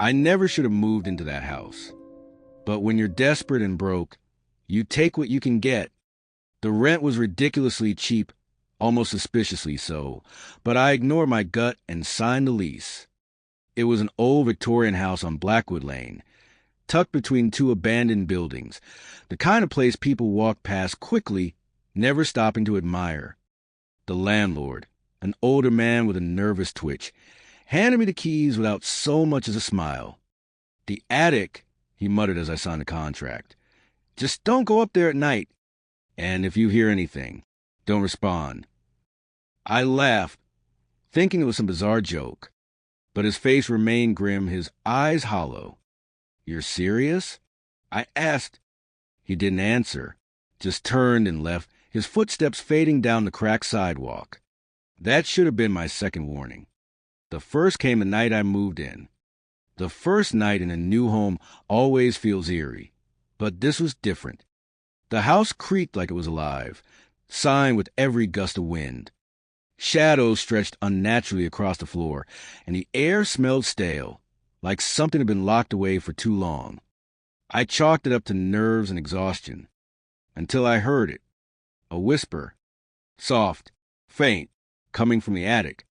I never should have moved into that house. But when you're desperate and broke, you take what you can get. The rent was ridiculously cheap, almost suspiciously so, but I ignored my gut and signed the lease. It was an old Victorian house on Blackwood Lane, tucked between two abandoned buildings, the kind of place people walk past quickly, never stopping to admire. The landlord, an older man with a nervous twitch, handed me the keys without so much as a smile. "The attic," he muttered as I signed the contract. "Just don't go up there at night. And if you hear anything, don't respond." I laughed, thinking it was some bizarre joke, but his face remained grim, his eyes hollow. "You're serious?" I asked. He didn't answer, just turned and left, his footsteps fading down the cracked sidewalk. That should have been my second warning. The first came the night I moved in. The first night in a new home always feels eerie, but this was different. The house creaked like it was alive, sighing with every gust of wind. Shadows stretched unnaturally across the floor, and the air smelled stale, like something had been locked away for too long. I chalked it up to nerves and exhaustion, until I heard it. A whisper, soft, faint, coming from the attic.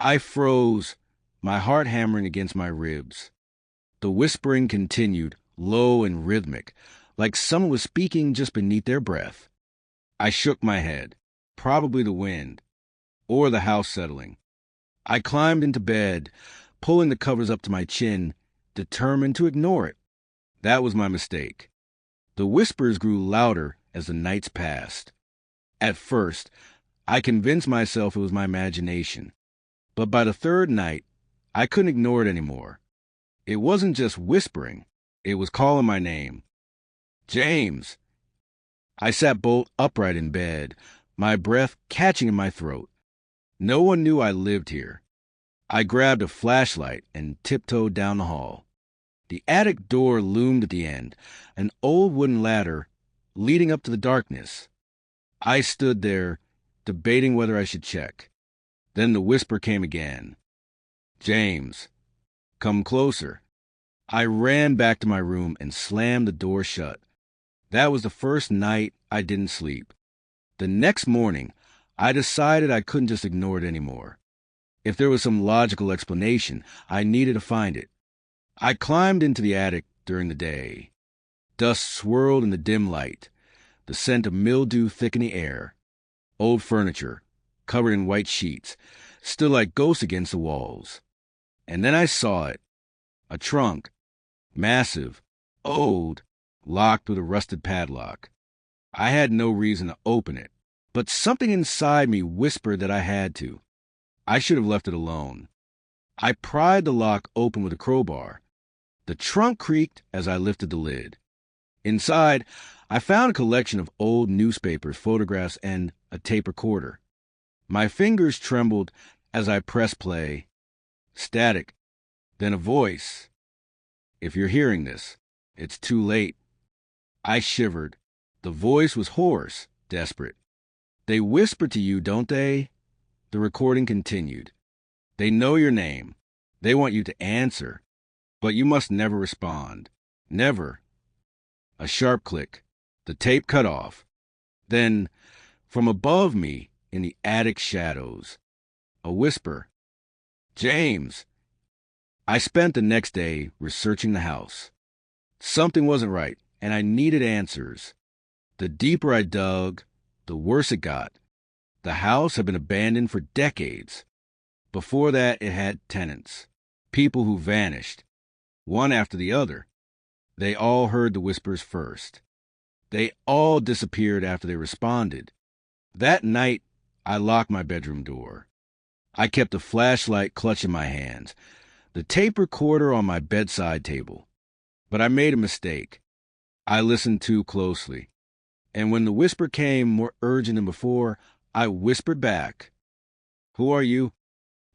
I froze, my heart hammering against my ribs. The whispering continued, low and rhythmic, like someone was speaking just beneath their breath. I shook my head, probably the wind, or the house settling. I climbed into bed, pulling the covers up to my chin, determined to ignore it. That was my mistake. The whispers grew louder as the nights passed. At first, I convinced myself it was my imagination. But by the third night, I couldn't ignore it anymore. It wasn't just whispering. It was calling my name. "James!" I sat bolt upright in bed, my breath catching in my throat. No one knew I lived here. I grabbed a flashlight and tiptoed down the hall. The attic door loomed at the end, an old wooden ladder leading up to the darkness. I stood there, debating whether I should check. Then the whisper came again. "James, come closer." I ran back to my room and slammed the door shut. That was the first night I didn't sleep. The next morning, I decided I couldn't just ignore it anymore. If there was some logical explanation, I needed to find it. I climbed into the attic during the day. Dust swirled in the dim light, the scent of mildew thick in the air. Old furniture, covered in white sheets, stood like ghosts against the walls. And then I saw it. A trunk, massive, old, locked with a rusted padlock. I had no reason to open it, but something inside me whispered that I had to. I should have left it alone. I pried the lock open with a crowbar. The trunk creaked as I lifted the lid. Inside, I found a collection of old newspapers, photographs, and a tape recorder. My fingers trembled as I pressed play. Static, then a voice. "If you're hearing this, it's too late." I shivered. The voice was hoarse, desperate. "They whisper to you, don't they?" The recording continued. "They know your name. They want you to answer. But you must never respond. Never." A sharp click. The tape cut off. Then, from above me, in the attic shadows, a whisper. "James!" I spent the next day researching the house. Something wasn't right, and I needed answers. The deeper I dug, the worse it got. The house had been abandoned for decades. Before that, it had tenants, people who vanished, one after the other. They all heard the whispers first. They all disappeared after they responded. That night, I locked my bedroom door. I kept a flashlight clutched in my hands, the tape recorder on my bedside table. But I made a mistake. I listened too closely. And when the whisper came more urgent than before, I whispered back. "Who are you?"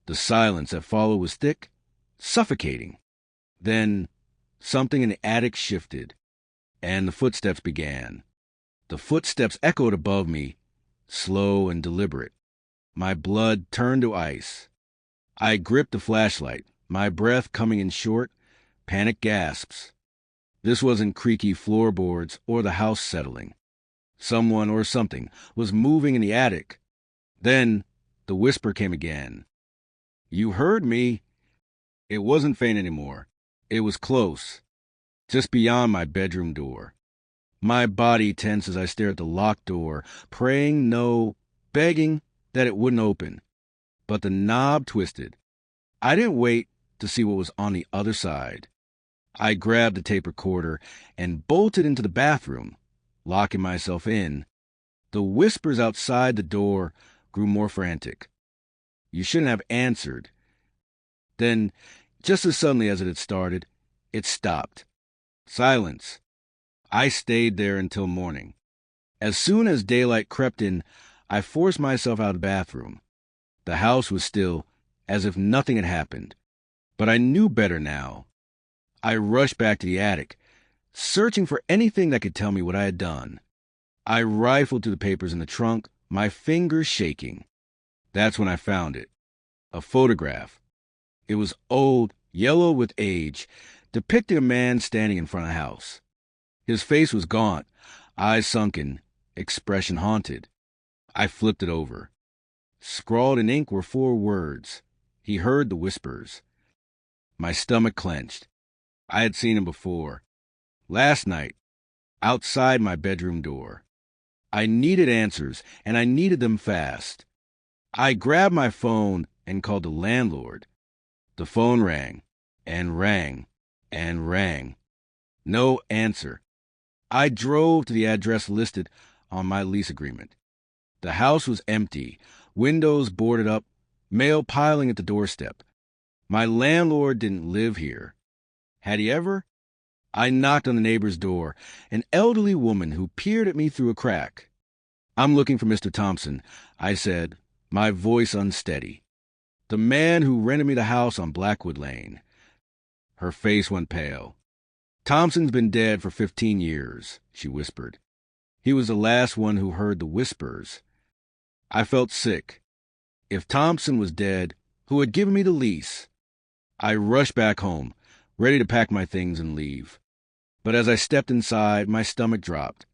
The silence that followed was thick, suffocating. Then something in the attic shifted, and the footsteps began. The footsteps echoed above me, slow and deliberate. My blood turned to ice. I gripped the flashlight, my breath coming in short, Panic gasps. This wasn't creaky floorboards or the house settling. Someone or something was moving in the attic. Then the whisper came again. "You heard me." It wasn't faint anymore. It was close, just beyond my bedroom door. My body tensed as I stared at the locked door, praying no, begging that it wouldn't open. But the knob twisted. I didn't wait to see what was on the other side. I grabbed the tape recorder and bolted into the bathroom, locking myself in. The whispers outside the door grew more frantic. "You shouldn't have answered." Then, just as suddenly as it had started, it stopped. Silence. I stayed there until morning. As soon as daylight crept in, I forced myself out of the bathroom. The house was still, as if nothing had happened. But I knew better now. I rushed back to the attic, searching for anything that could tell me what I had done. I rifled through the papers in the trunk, my fingers shaking. That's when I found it. A photograph. It was old, yellow with age, depicting a man standing in front of the house. His face was gaunt, eyes sunken, expression haunted. I flipped it over. Scrawled in ink were 4 words. He heard the whispers. My stomach clenched. I had seen him before. Last night, outside my bedroom door. I needed answers, and I needed them fast. I grabbed my phone and called the landlord. The phone rang, and rang, and rang. No answer. I drove to the address listed on my lease agreement. The house was empty, windows boarded up, mail piling at the doorstep. My landlord didn't live here. Had he ever? I knocked on the neighbor's door, an elderly woman who peered at me through a crack. "I'm looking for Mr. Thompson," I said, my voice unsteady. "The man who rented me the house on Blackwood Lane." Her face went pale. "Thompson's been dead for 15 years, she whispered. "He was the last one who heard the whispers." I felt sick. If Thompson was dead, who had given me the lease? I rushed back home, ready to pack my things and leave. But as I stepped inside, my stomach dropped.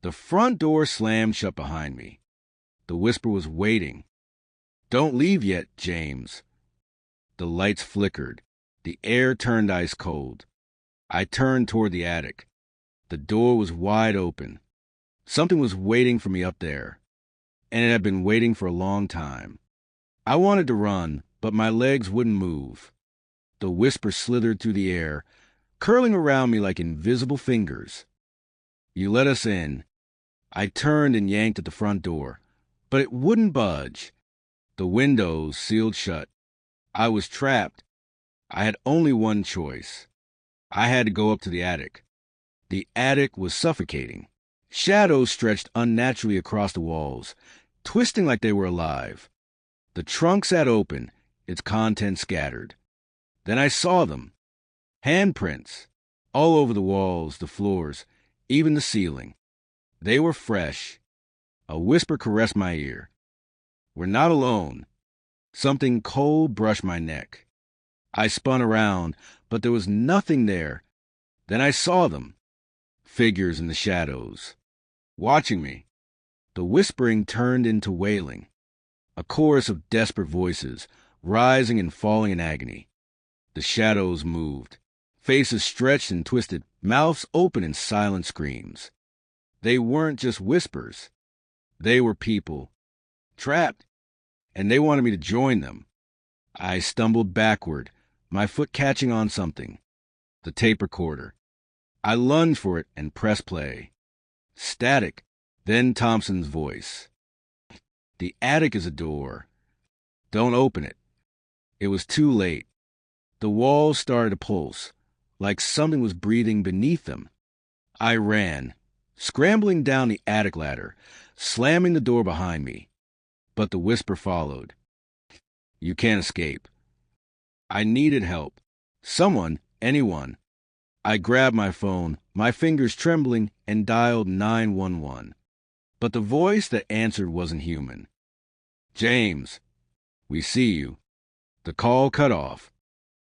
The front door slammed shut behind me. The whisper was waiting. "Don't leave yet, James." The lights flickered. The air turned ice cold. I turned toward the attic. The door was wide open. Something was waiting for me up there, and it had been waiting for a long time. I wanted to run, but my legs wouldn't move. The whisper slithered through the air, curling around me like invisible fingers. "You let us in." I turned and yanked at the front door, but it wouldn't budge. The windows sealed shut. I was trapped. I had only one choice. I had to go up to the attic. The attic was suffocating. Shadows stretched unnaturally across the walls, twisting like they were alive. The trunk sat open, its contents scattered. Then I saw them. Handprints. All over the walls, the floors, even the ceiling. They were fresh. A whisper caressed my ear. "We're not alone." Something cold brushed my neck. I spun around, but there was nothing there. Then I saw them. Figures in the shadows. Watching me. The whispering turned into wailing. A chorus of desperate voices, rising and falling in agony. The shadows moved. Faces stretched and twisted, mouths open in silent screams. They weren't just whispers. They were people. Trapped. And they wanted me to join them. I stumbled backward, my foot catching on something. The tape recorder. I lunged for it and pressed play. Static. Then Thompson's voice. "The attic is a door. Don't open it." It was too late. The walls started to pulse, like something was breathing beneath them. I ran, scrambling down the attic ladder, slamming the door behind me. But the whisper followed. "You can't escape." I needed help. Someone, anyone. I grabbed my phone, my fingers trembling, and dialed 911. But the voice that answered wasn't human. "James, we see you." The call cut off.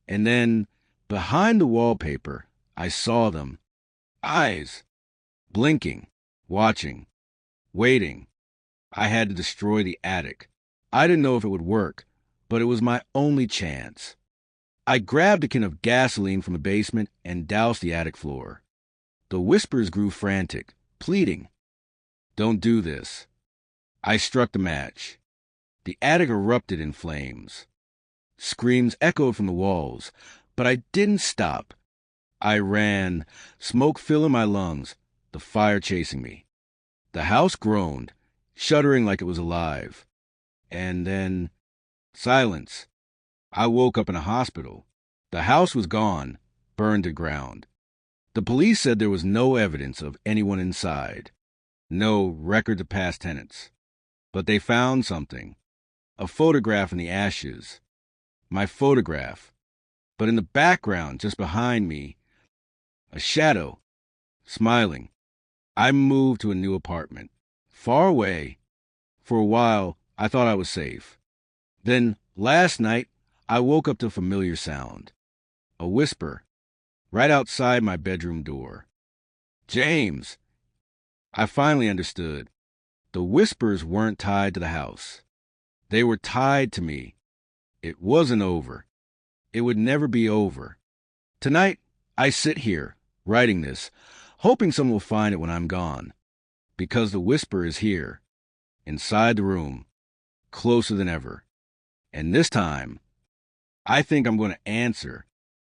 And then Behind the wallpaper, I saw them. Eyes. Blinking. Watching. Waiting. I had to destroy the attic. I didn't know if it would work, but it was my only chance. I grabbed a can of gasoline from the basement and doused the attic floor. The whispers grew frantic, pleading. Don't do this. I struck the match. The attic erupted in flames. Screams echoed from the walls, but I didn't stop. I ran, smoke filling my lungs, the fire chasing me. The house groaned, shuddering like it was alive. And then, silence. I woke up in a hospital. The house was gone, burned to ground. The police said there was no evidence of anyone inside, no records of past tenants. But they found something. A photograph in the ashes. My photograph. But in the background, just behind me, a shadow, smiling. I moved to a new apartment, far away. For a while, I thought I was safe. Then, last night, I woke up to a familiar sound. A whisper, right outside my bedroom door. James! I finally understood. The whispers weren't tied to the house. They were tied to me. It wasn't over. It would never be over. Tonight, I sit here, writing this, hoping someone will find it when I'm gone. Because the whisper is here, inside the room, closer than ever. And this time, I think I'm going to answer